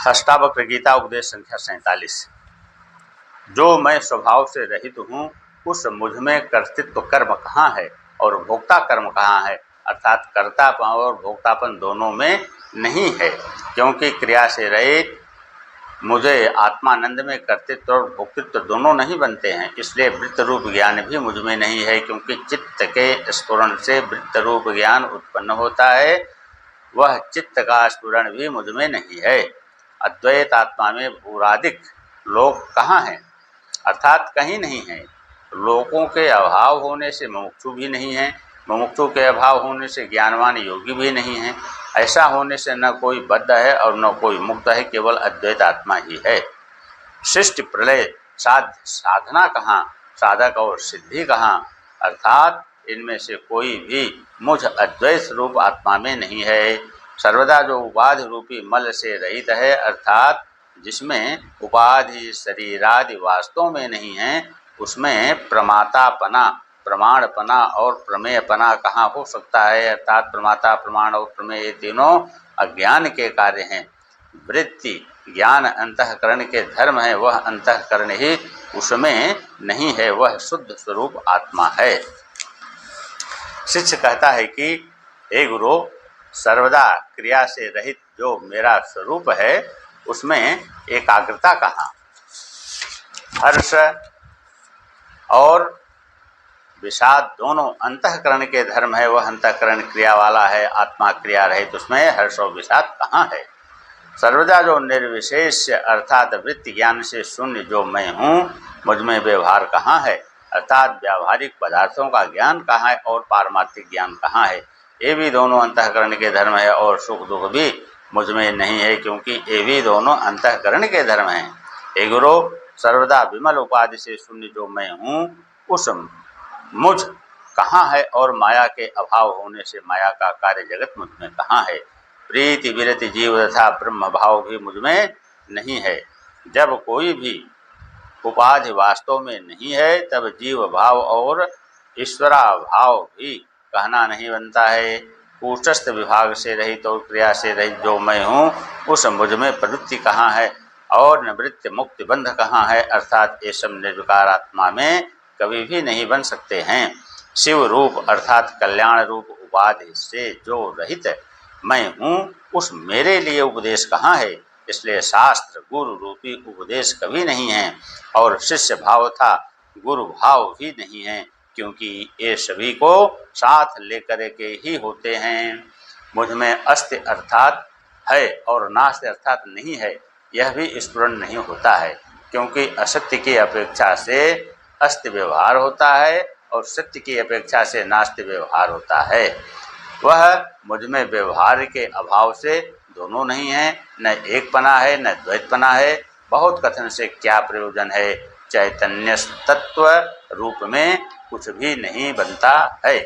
अष्टावक्र गीता उपदेश संख्या 47। जो मैं स्वभाव से रहित हूँ उस मुझ में कर्तृत्व कर्म कहाँ है और भोक्ता कर्म कहाँ है, अर्थात कर्तापन और भोक्तापन दोनों में नहीं है। क्योंकि क्रिया से रहित मुझे आत्मानंद में कर्तृत्व और भोक्तृत्व दोनों नहीं बनते हैं, इसलिए वृत्त रूप ज्ञान भी मुझ में नहीं है। क्योंकि चित्त के स्फुरण से वृत्त रूप ज्ञान उत्पन्न होता है, वह चित्त का स्फुरण भी मुझ में नहीं है। अद्वैत आत्मा में भूरादिक लोक कहाँ हैं, अर्थात कहीं नहीं है। लोकों के अभाव होने से मुमुक्षु भी नहीं है, मुमुक्षु के अभाव होने से ज्ञानवान योगी भी नहीं है। ऐसा होने से न कोई बद्ध है और न कोई मुक्त है, केवल अद्वैत आत्मा ही है। सृष्टि प्रलय साध्य साधना कहाँ, साधक और सिद्धि कहाँ, अर्थात इनमें से कोई भी मुझ अद्वैत रूप आत्मा में नहीं है। सर्वदा जो उपाधि रूपी मल से रहित है, अर्थात जिसमें उपाधि शरीरादि वास्तव में नहीं है, उसमें प्रमातापना, प्रमाणपना और प्रमेयपना कहाँ हो सकता है। अर्थात प्रमाता, प्रमाण और प्रमेय ये तीनों अज्ञान के कार्य हैं। वृत्ति ज्ञान अंतःकरण के धर्म है, वह अंतःकरण ही उसमें नहीं है, वह शुद्ध स्वरूप आत्मा है। शिष्य कहता है कि हे गुरु, सर्वदा क्रिया से रहित जो मेरा स्वरूप है उसमें एकाग्रता कहाँ। हर्ष और विषाद दोनों अंतःकरण के धर्म है, वह अंतःकरण क्रिया वाला है, आत्मा क्रिया रहित उसमें हर्ष और विषाद कहाँ है। सर्वदा जो निर्विशेष अर्थात वृत्ति ज्ञान से शून्य जो मैं हूँ, मुझ में व्यवहार कहाँ है, अर्थात व्यावहारिक पदार्थों का ज्ञान कहाँ है और पारमार्थिक ज्ञान कहाँ है। ये भी दोनों अंतःकरण के धर्म है और सुख दुख भी मुझ में नहीं है, क्योंकि ये भी दोनों अंतःकरण के धर्म हैं। हे गुरु, सर्वदा विमल उपाधि से शून्य जो मैं हूँ उस मुझ कहाँ है और माया के अभाव होने से माया का कार्य जगत मुझ में कहाँ है। प्रीति विरति जीव तथा ब्रह्म भाव भी मुझ में नहीं है। जब कोई भी उपाधि वास्तव में नहीं है, तब जीव भाव और ईश्वरा भाव भी कहना नहीं बनता है। कूटस्थ विभाग से रहित और क्रिया से रहित जो मैं हूँ उस मुझ में प्रवृत्ति कहाँ है और निवृत्ति मुक्ति बंध कहाँ है, अर्थात ये सब निर्विकार आत्मा में कभी भी नहीं बन सकते हैं। शिव रूप अर्थात कल्याण रूप उपाधि से जो रहित मैं हूँ उस मेरे लिए उपदेश कहाँ है। इसलिए शास्त्र गुरु रूपी उपदेश कभी नहीं है और शिष्य भाव था गुरु भाव भी नहीं है, क्योंकि ये सभी को साथ लेकर के ही होते हैं। मुझ में अस्ति अर्थात है और नास्ति अर्थात नहीं है, यह भी स्फुरण नहीं होता है। क्योंकि असत्य की अपेक्षा से अस्ति व्यवहार होता है और सत्य की अपेक्षा से नास्ति व्यवहार होता है। वह मुझ में व्यवहार के अभाव से दोनों नहीं है, न एकपना है न द्वैतपना है। बहुत कथन से क्या प्रयोजन है, चैतन्य तत्व रूप में कुछ भी नहीं बनता है।